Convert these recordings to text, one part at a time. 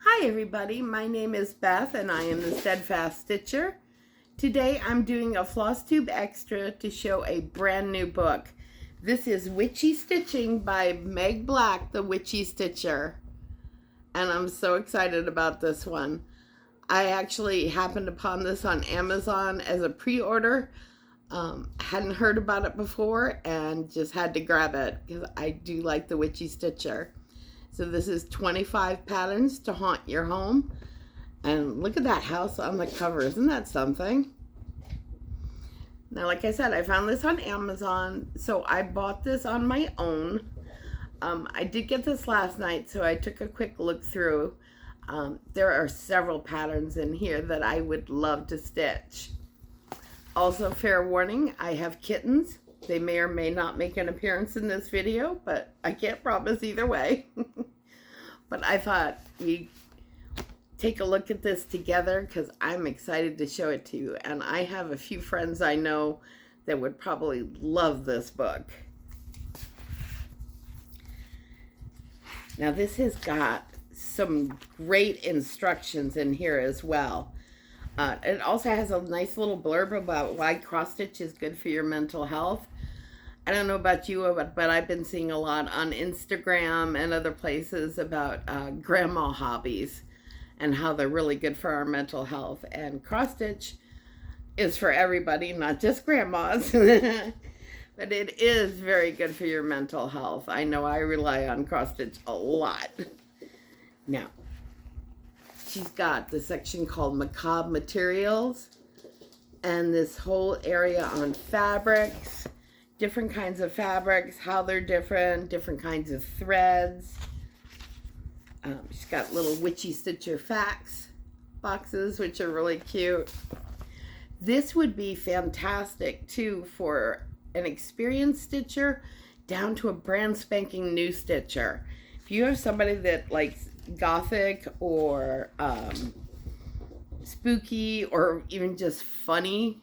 Hi everybody, my name is Beth and I am the Steadfast Stitcher. Today I'm doing a Flosstube extra to show a brand new book. This is Witchy Stitching by Meg Black, the Witchy Stitcher. And I'm so excited about this one. I actually happened upon this on Amazon as a pre-order. Hadn't heard about it before and just had to grab it because I do like the Witchy Stitcher. So this is 25 patterns to haunt your home. And look at that house on the cover. Isn't that something? Now, like I said, I found this on Amazon. So I bought this on my own. I did get this last night, so I took a quick look through. There are several patterns in here that I would love to stitch. Also, fair warning, I have kittens. They may or may not make an appearance in this video, but I can't promise either way. But I thought we'd take a look at this together because I'm excited to show it to you. And I have a few friends I know that would probably love this book. Now this has got some great instructions in here as well. It also has a nice little blurb about why cross stitch is good for your mental health. I don't know about you, but I've been seeing a lot on Instagram and other places about grandma hobbies and how they're really good for our mental health. And cross stitch is for everybody, not just grandmas. But it is very good for your mental health. I know I rely on cross stitch a lot. Now, she's got the section called Macabre Materials and this whole area on fabrics, different kinds of fabrics, how they're different kinds of threads. She's got little Witchy Stitcher facts boxes, which are really cute. This would be fantastic too for an experienced stitcher down to a brand spanking new stitcher. If you have somebody that likes gothic or spooky or even just funny,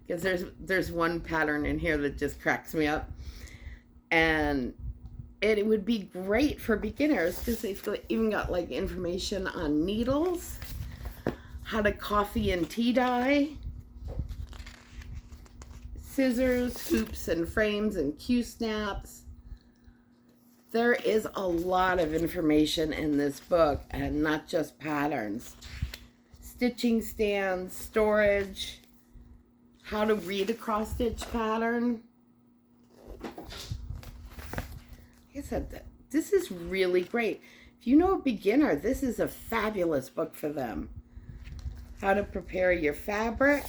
because there's one pattern in here that just cracks me up, and it would be great for beginners because they've even got like information on needles, how to coffee and tea dye, scissors, hoops and frames and Q-snaps. There is a lot of information in this book, and not just patterns. Stitching stands, storage, how to read a cross-stitch pattern. Like I said, this is really great. If you know a beginner, this is a fabulous book for them. How to prepare your fabric.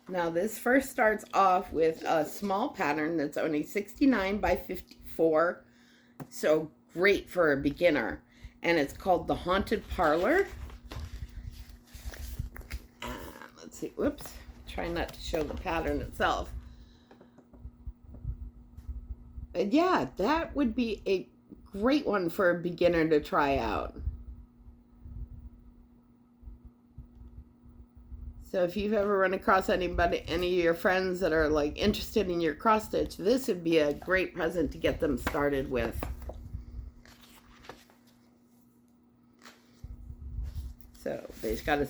Now this first starts off with a small pattern that's only 69 by 54, so great for a beginner. And it's called The Haunted Parlor. Let's see, whoops, try not to show the pattern itself. But yeah, that would be a great one for a beginner to try out. So if you've ever run across any of your friends that are like interested in your cross stitch, this would be a great present to get them started with. So they've got a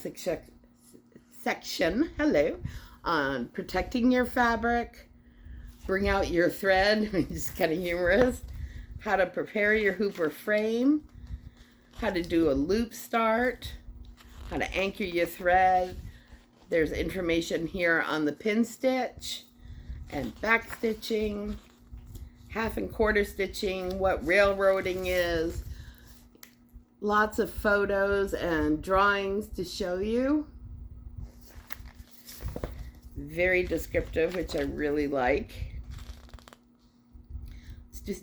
section, hello, on protecting your fabric, bring out your thread, which is kind of humorous, how to prepare your hoop or frame, how to do a loop start, how to anchor your thread. There's information here on the pin stitch and back stitching, half and quarter stitching, what railroading is, lots of photos and drawings to show you. Very descriptive, which I really like.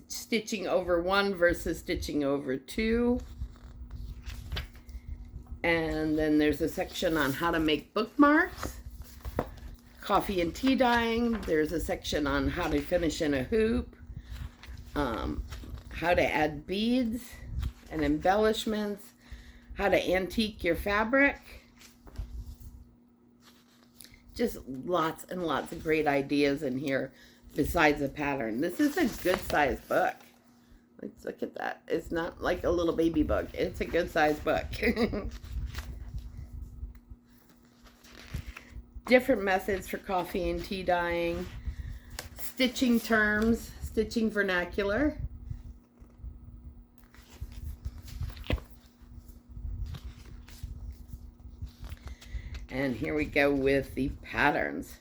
Stitching over one versus stitching over two. And then there's a section on how to make bookmarks, coffee and tea dyeing. There's a section on how to finish in a hoop, how to add beads and embellishments, how to antique your fabric. Just lots and lots of great ideas in here. besides a pattern. This is a good size book. Let's look at that. It's not like a little baby book. It's a good size book. Different methods for coffee and tea dyeing. Stitching terms. Stitching vernacular. And here we go with the patterns.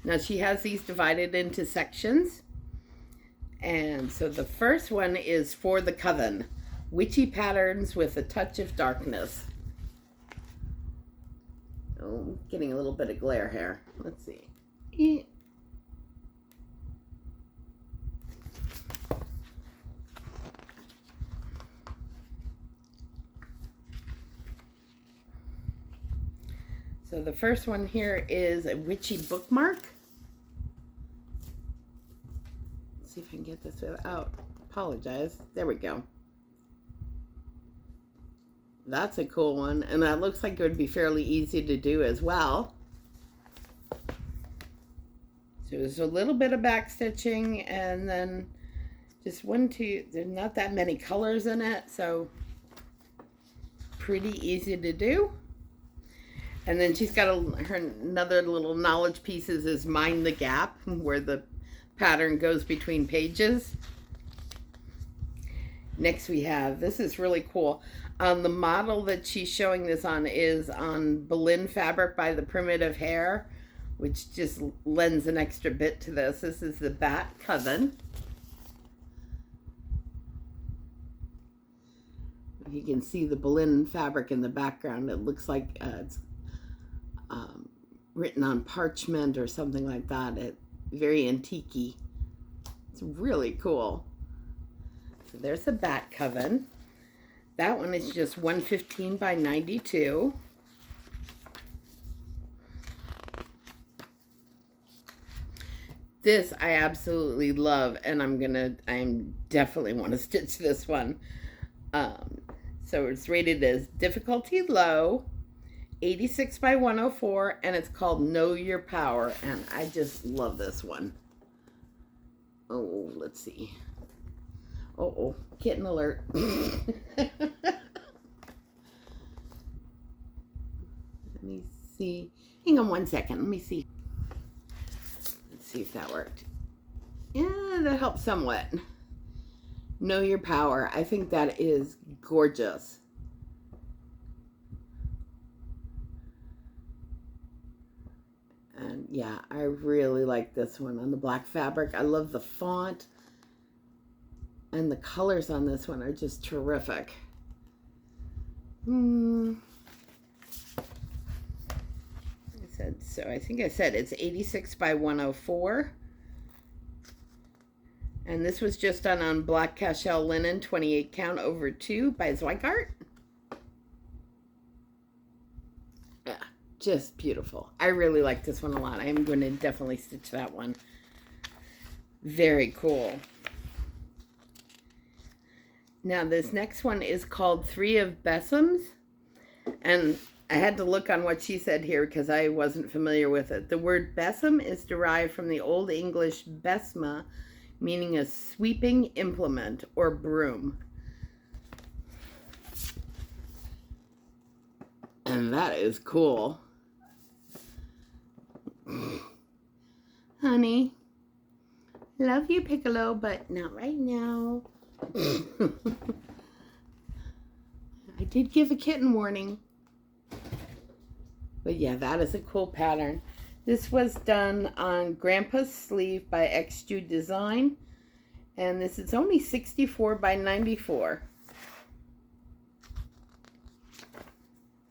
Now she has these divided into sections. And so the first one is For the Coven. Witchy patterns with a touch of darkness. Oh, getting a little bit of glare here. Let's see. So the first one here is a witchy bookmark. Let's see if I can get this without. Apologize. There we go. That's a cool one, and that looks like it would be fairly easy to do as well. So there's a little bit of back stitching, and then just there's not that many colors in it, so pretty easy to do. And then she's got another little knowledge pieces is Mind the Gap, where the pattern goes between pages. Next we have, this is really cool. The model that she's showing this on is on Berlin fabric by the Primitive Hair, which just lends an extra bit to this. This is the Bat Coven. You can see the Berlin fabric in the background. It looks like it's written on parchment or something like that. It's very antique-y. It's really cool. So there's the Bat Coven. That one is just 115 by 92. This I absolutely love, and I'm definitely want to stitch this one. So it's rated as difficulty low, 86 by 104, and it's called Know Your Power, and I just love this one. Oh, let's see. Oh, kitten alert. Let me see. Hang on one second. Let me see. Let's see if that worked. Yeah, that helps somewhat. Know Your Power. I think that is gorgeous. And yeah, I really like this one on the black fabric. I love the font. And the colors on this one are just terrific. I think I said it's 86 by 104. And this was just done on black cashel linen, 28 count over 2 by Zweigart. Yeah, just beautiful. I really like this one a lot. I'm going to definitely stitch that one. Very cool. Now this next one is called 3 of Bessums, and I had to look on what she said here because I wasn't familiar with it. The word Bessum is derived from the Old English besma, meaning a sweeping implement or broom. And that is cool. Honey, love you, Piccolo, but not right now. I did give a kitten warning. But yeah, that is a cool pattern. This was done on Grandpa's Sleeve by XJU Design. And this is only 64 by 94.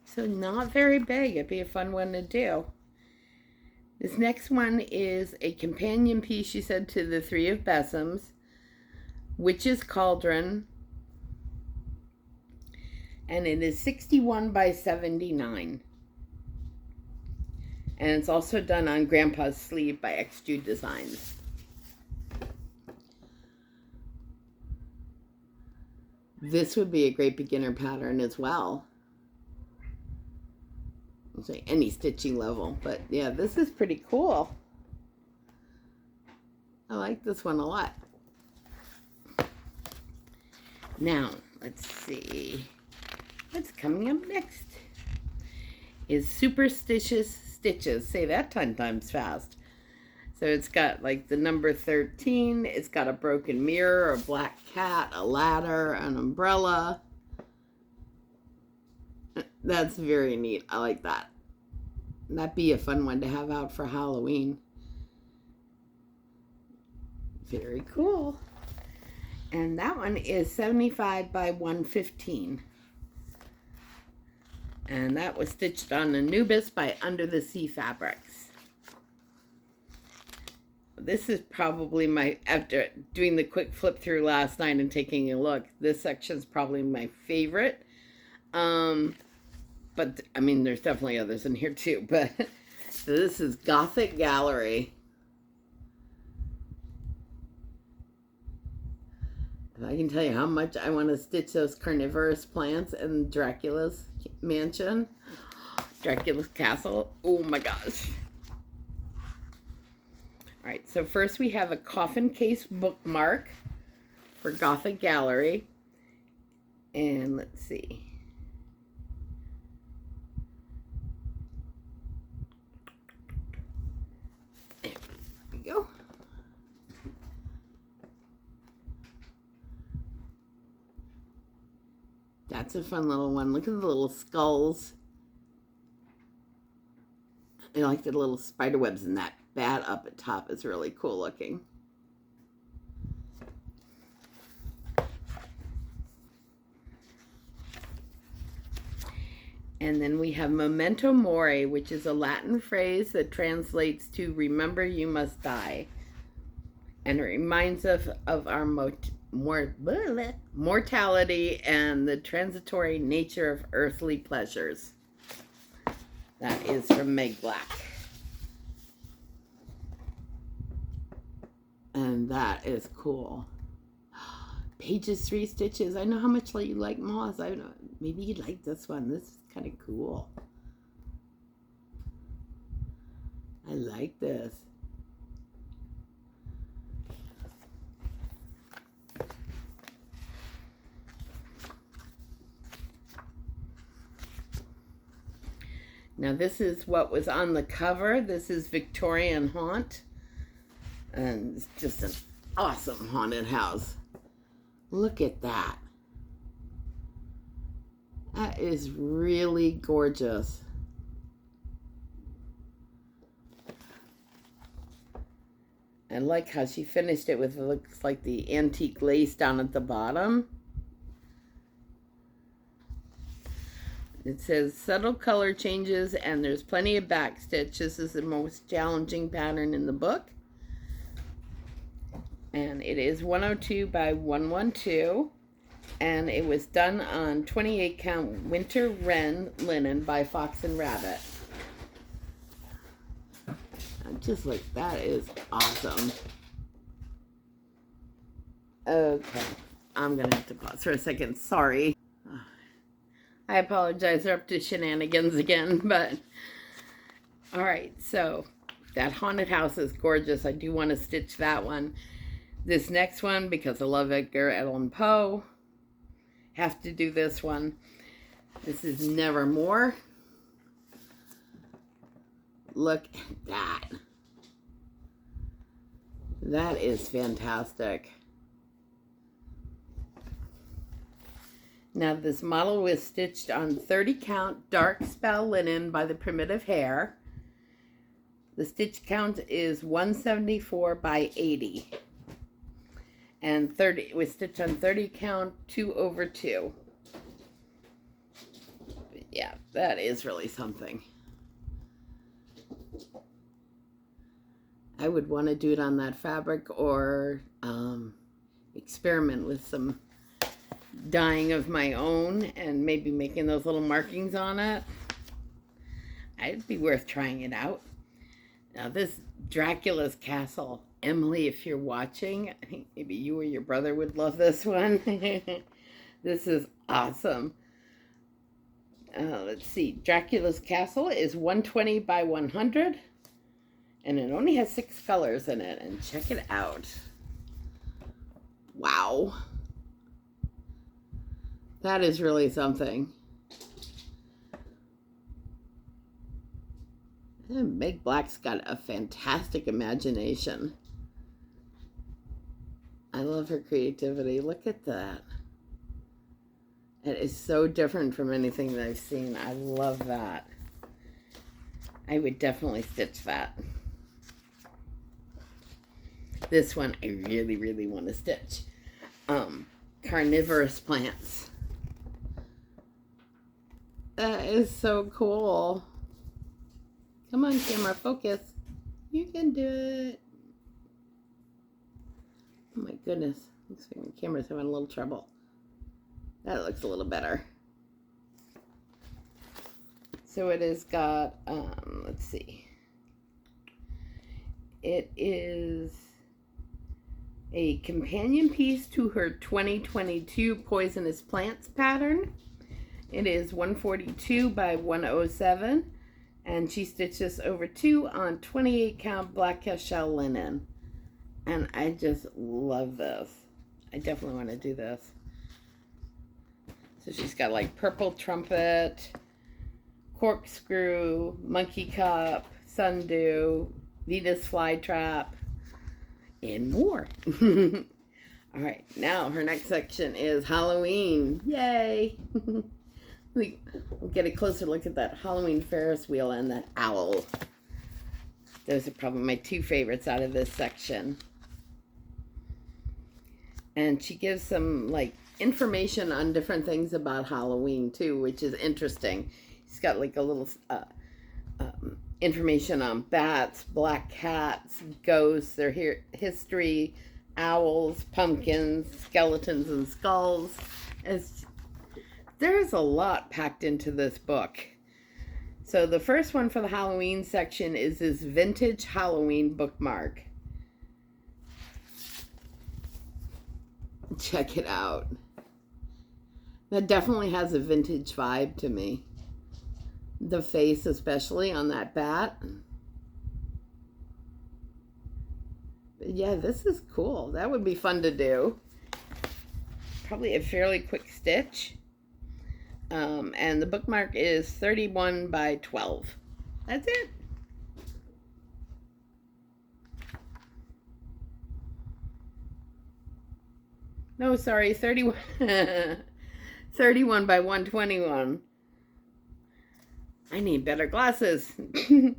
So not very big. It'd be a fun one to do. This next one is a companion piece, she said, to the 3 of Bessums. Witch's Cauldron, and it is 61 by 79, and it's also done on Grandpa's Sleeve by XJU Designs. This would be a great beginner pattern as well. I'll say any stitching level, but yeah, this is pretty cool. I like like this one a lot. Now, let's see. What's coming up next is Superstitious Stitches. Say that 10 times fast. So it's got like the number 13. It's got a broken mirror, a black cat, a ladder, an umbrella. That's very neat. I like that. That'd be a fun one to have out for Halloween. Very cool. And that one is 75 by 115. And that was stitched on Anubis by Under the Sea Fabrics. This is probably my, after doing the quick flip through last night and taking a look, this section is probably my favorite. But, I mean, there's definitely others in here too. But so this is Gothic Gallery. And I can tell you how much I want to stitch those carnivorous plants in Dracula's mansion. Dracula's Castle. Oh my gosh. Alright, so first we have a coffin case bookmark for Gothic Gallery. And let's see. There we go. That's a fun little one. Look at the little skulls. I like the little spider webs, and that bat up at top is really cool looking. And then we have Memento Mori, which is a Latin phrase that translates to remember you must die. And it reminds us of our mortality and the transitory nature of earthly pleasures. That is from Meg Black. And that is cool. Pages 3 stitches. I know how much you like moss. I don't know. Maybe you'd like this one. This is kind of cool. I like this. Now this is what was on the cover. This is Victorian Haunt. And it's just an awesome haunted house. Look at that. That is really gorgeous. I like how she finished it with, it looks like the antique lace down at the bottom. It says subtle color changes and there's plenty of backstitch. This is the most challenging pattern in the book. And it is 102 by 112. And it was done on 28 count winter wren linen by Fox and Rabbit. Just like that is awesome. Okay, I'm gonna have to pause for a second. Sorry. I apologize, they're up to shenanigans again, but all right, so that haunted house is gorgeous. I do want to stitch that one. This next one, because I love Edgar Allan Poe, have to do this one. This is Nevermore. Look at that. That is fantastic. Now this model was stitched on 30 count dark spell linen by the Primitive Hair. The stitch count is 174 by 80. And it was stitched on 30 count 2/2. But yeah, that is really something. I would want to do it on that fabric or experiment with some dyeing of my own and maybe making those little markings on it. It'd be worth trying it out. Now this Dracula's Castle. Emily, if you're watching, I think maybe you or your brother would love this one. This is awesome. Let's see. Dracula's Castle is 120 by 100. And it only has 6 colors in it. And check it out. Wow. That is really something. And Meg Black's got a fantastic imagination. I love her creativity. Look at that. It is so different from anything that I've seen. I love that. I would definitely stitch that. This one I really, really want to stitch. Carnivorous plants. That is so cool. Come on, camera, focus. You can do it. Oh my goodness. Looks like my camera's having a little trouble. That looks a little better. So it has got, let's see. It is a companion piece to her 2022 Poisonous Plants pattern. It is 142 by 107, and she stitched this over 2 on 28 count black cashel linen. And I just love this. I definitely want to do this. So she's got like purple trumpet, corkscrew, monkey cup, sundew, Venus flytrap, and more. All right, now her next section is Halloween. Yay! We'll get a closer look at that Halloween Ferris wheel and that owl. Those are probably my 2 favorites out of this section. And she gives some like information on different things about Halloween too, which is interesting. She's got like a little information on bats, black cats, ghosts, their history, owls, pumpkins, skeletons, and skulls. There's a lot packed into this book. So the first one for the Halloween section is this vintage Halloween bookmark. Check it out. That definitely has a vintage vibe to me. The face, especially on that bat. But yeah, this is cool. That would be fun to do. Probably a fairly quick stitch. And the bookmark is 31 by 12. That's it. No, sorry, 31. 31 by 121. I need better glasses. The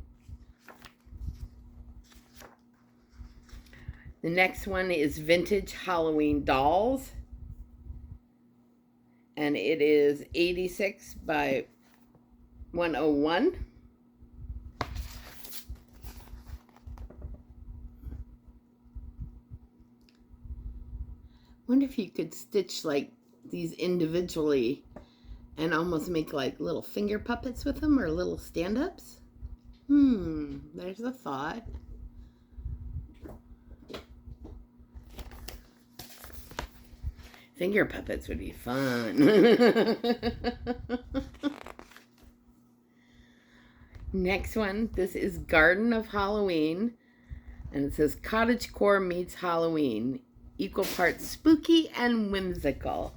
next one is Vintage Halloween Dolls. And it is 86 by 101. Wonder if you could stitch like these individually and almost make like little finger puppets with them or little stand-ups. There's a thought. Finger puppets would be fun. Next one, this is Garden of Halloween. And it says cottagecore meets Halloween. Equal parts spooky and whimsical.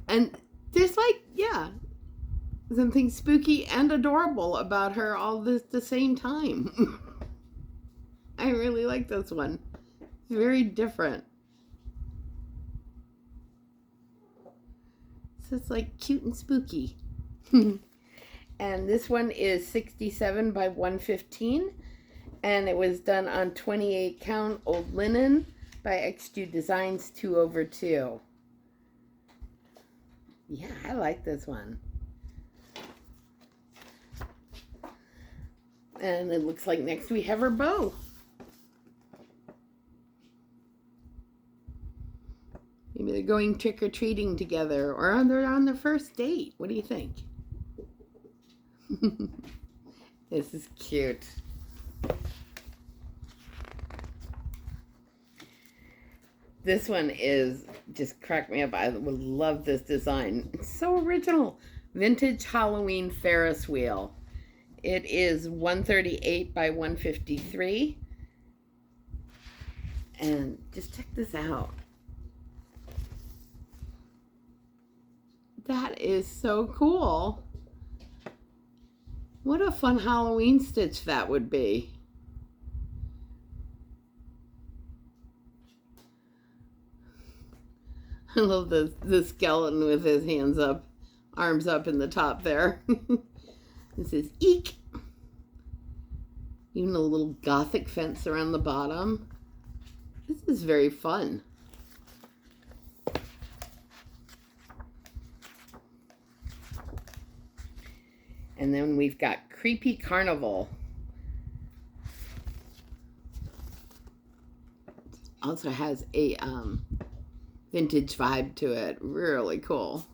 And there's like, yeah, something spooky and adorable about her all this the same time. I really like this one. It's very different. So it's like cute and spooky. And this one is 67 by 115. And it was done on 28 count old linen by XG Designs 2/2. Yeah, I like this one. And it looks like next we have her bow. Maybe they're going trick-or-treating together, or they're on their first date. What do you think? This is cute. This one is just cracked me up. I would love this design. It's so original. Vintage Halloween Ferris wheel. It is 138 by 153. And just check this out. That is so cool. What a fun Halloween stitch that would be. I love the skeleton with his hands up, arms up in the top there. This is eek. Even a little gothic fence around the bottom. This is very fun. And then we've got Creepy Carnival. Also has a vintage vibe to it. Really cool.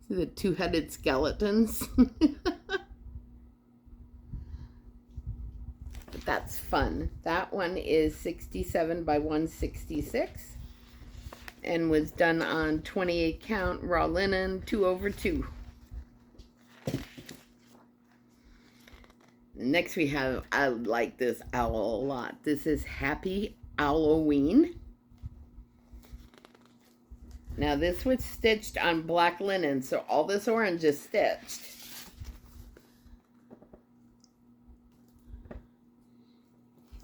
See the two-headed skeletons? But that's fun. That one is 67 by 166 and was done on 28 count raw linen 2/2. Next we have, I like this owl a lot. This is Happy Halloween. Now this was stitched on black linen, so all this orange is stitched.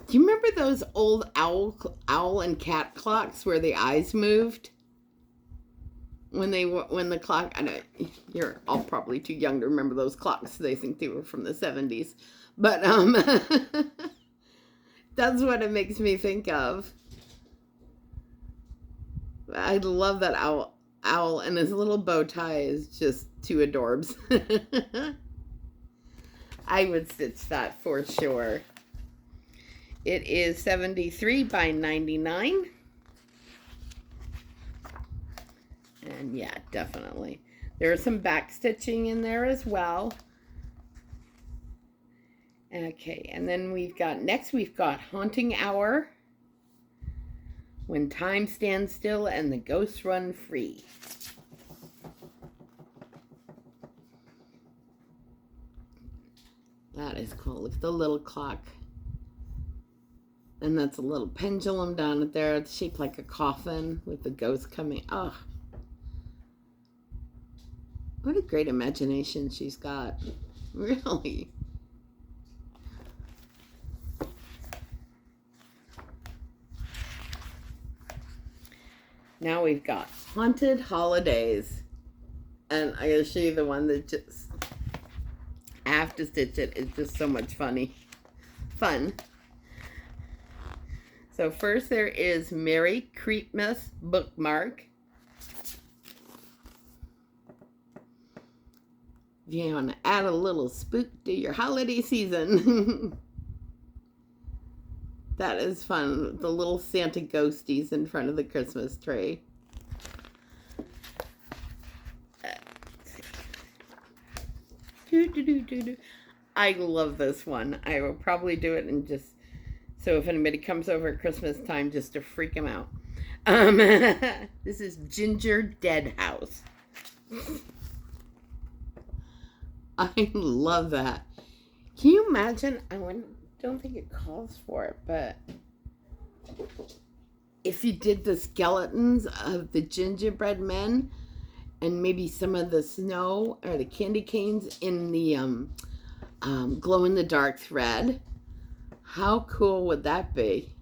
Do you remember those old owl and cat clocks where the eyes moved? When the clock, I know you're all probably too young to remember those clocks. They think they were from the 70s. But that's what it makes me think of. I love that owl, and his little bow tie is just too adorbs. I would stitch that for sure. It is 73 by 99. And yeah, definitely. There's some back stitching in there as well. Okay, and then we've got Haunting Hour. When time stands still and the ghosts run free. That is cool. Look at the little clock. And that's a little pendulum down there. It's shaped like a coffin with the ghost coming. Oh, what a great imagination she's got. Really. Now we've got Haunted Holidays. And I gotta show you the one that just, I have to stitch it. It's just so much fun. So first there is Merry Creepmas bookmark. If you want to add a little spook to your holiday season. That is fun. The little Santa ghosties in front of the Christmas tree. I love this one. I will probably do it and just, so if anybody comes over at Christmas time, just to freak them out. This is Ginger Dead House. I love that. Can you imagine? Don't think it calls for it, but if you did the skeletons of the gingerbread men and maybe some of the snow or the candy canes in the glow-in-the-dark thread, how cool would that be?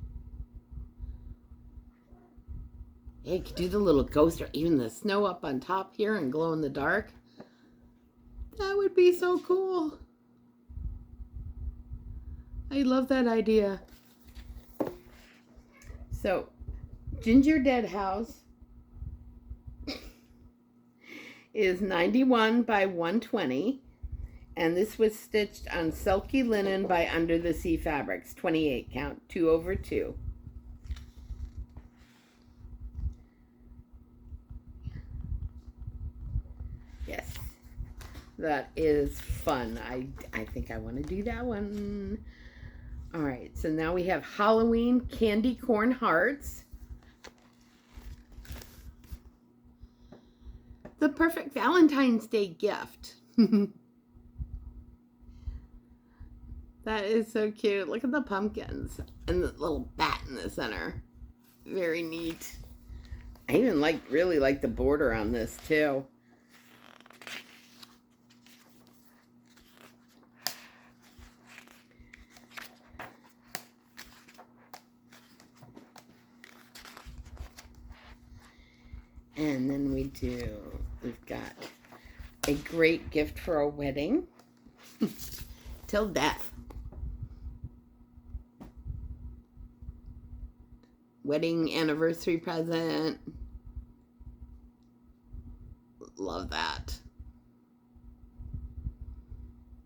Yeah, you could do the little ghost or even the snow up on top here and glow-in-the-dark. That would be so cool. I love that idea. So, Ginger Dead House is 91 by 120. And this was stitched on Silky Linen by Under the Sea Fabrics. 28 count, 2/2. Yes. That is fun. I think I want to do that one. All right, so now we have Halloween Candy Corn Hearts. The perfect Valentine's Day gift. That is so cute. Look at the pumpkins and the little bat in the center. Very neat. I even really like the border on this too. And then we've got a great gift for a wedding. Till death. Wedding anniversary present. Love that.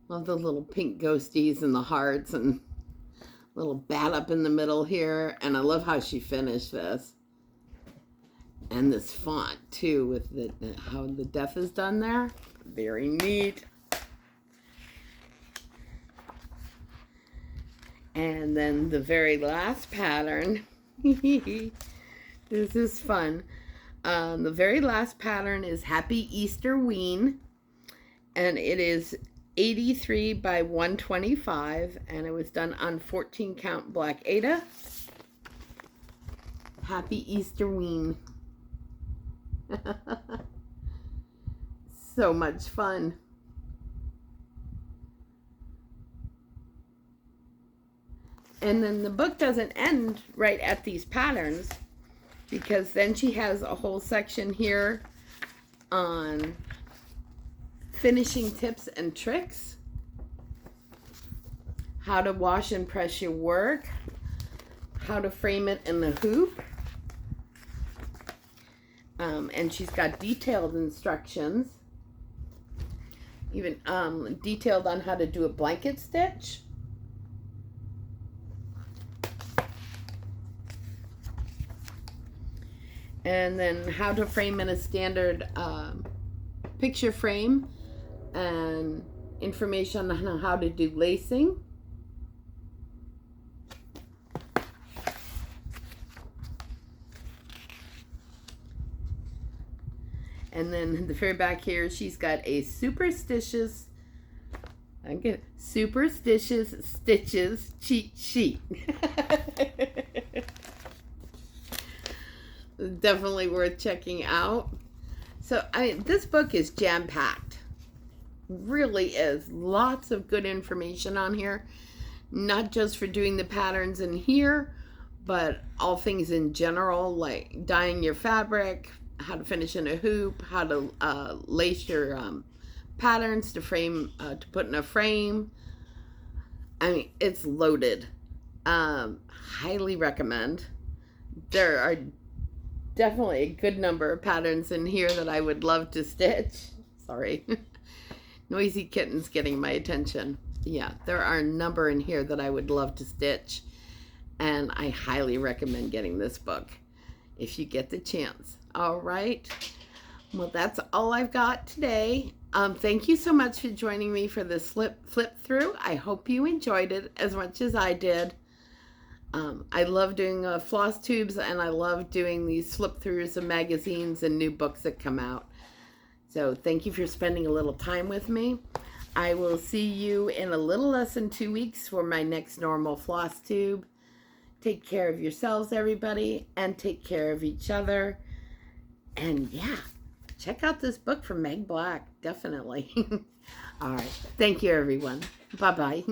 Love the little pink ghosties and the hearts and little bat up in the middle here. And I love how she finished this. And this font too with how the death is done there. Very neat. And then the very last pattern. This is fun. The very last pattern is Happy Easter Ween. And it is 83 by 125. And it was done on 14 count black Aida. Happy Easter Ween. So much fun. And then the book doesn't end right at these patterns, because then she has a whole section here on finishing tips and tricks, how to wash and press your work, how to frame it in the hoop. And she's got detailed instructions, even detailed on how to do a blanket stitch. And then how to frame in a standard picture frame, and information on how to do lacing. And then the very back here, she's got a superstitious stitches cheat sheet. Definitely worth checking out. So, I mean, this book is jam-packed. Really is. Lots of good information on here. Not just for doing the patterns in here, but all things in general, like dyeing your fabric, how to finish in a hoop, how to lace your patterns to frame, to put in a frame. I mean, it's loaded. Highly recommend. There are definitely a good number of patterns in here that I would love to stitch. Sorry. Noisy kitten's getting my attention. Yeah, there are a number in here that I would love to stitch. And I highly recommend getting this book if you get the chance. All right. Well, that's all I've got today. Thank you so much for joining me for this flip through. I hope you enjoyed it as much as I did. I love doing floss tubes, and I love doing these flip throughs of magazines and new books that come out. So thank you for spending a little time with me. I will see you in a little less than 2 weeks for my next normal floss tube. Take care of yourselves, everybody, and take care of each other. And yeah, check out this book from Meg Black, definitely. All right. Thank you, everyone. Bye-bye.